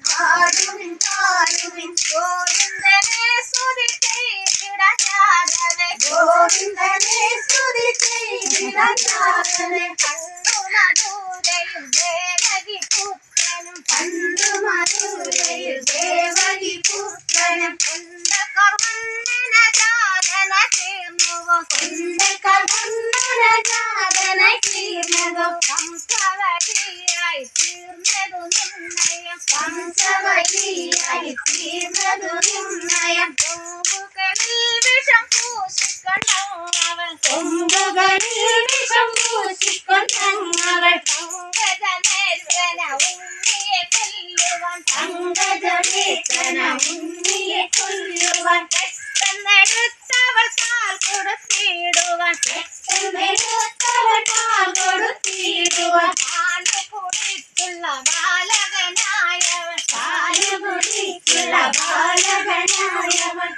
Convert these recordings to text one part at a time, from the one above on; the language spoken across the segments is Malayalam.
പാടൽ പാടുവിൻ പാടുവിൻ ഗോവിന്ദനെ സ്തുതി ചെയ്തിടയാകവേ ഗോവിന്ദനെ സ്തുതി ചെയ്തിടയാകവേ പണ്ടു മധുരയിൽ ദേവകി പുത്രനും പണ്ടു മധുരയിൽ ദേവകി പുത്രനും കൊണ്ടകർവണ്ണന ജാതന തീർന്നുവോ കൊണ്ടകർവണ്ണന ജാതന തീർന്നതോ വംശവഴിയായി തീർന്നതു നിർണയം വംശവഴിയായി തീർന്നതു നിർണയം കൊമ്പുകളിൽ വിഷം പൂശിക്കൊണ്ടവൾ കൊമ്പുകളിൽ വിഷം പൂശിക്കൊണ്ടവൾ പങ്കജനേർവന ഉണ്ണിയെ കൊല്ലുവാൻ പങ്കജനേർവന ഉണ്ണിയെ കൊല്ലുവാൻ പെട്ടെന്നെടുത്തവൾ കാൽ കൊടുത്തിടുവാൻ പെട്ടെന്നെടുത്തവൾ കാൽ കൊടുത്തിടുവാൻ പാല് കുടിച്ചുള്ള ബാലകനായവൻ പാല് കുടിച്ചുള്ള ബാലകനായവൻ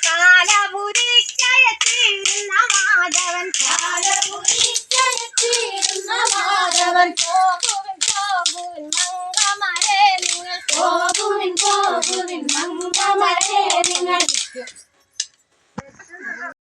കാലപുരിക്കയത്തിരുന്ന മാധവൻ കാലപുരിക്കയത്തിരുന്ന മാധവൻ പോകുവിൻ പോകുവിൻ മംഗമരേ നിങ്ങൾ പോകുവിൻ പോകുവിൻ മംഗമരേ നിങ്ങൾ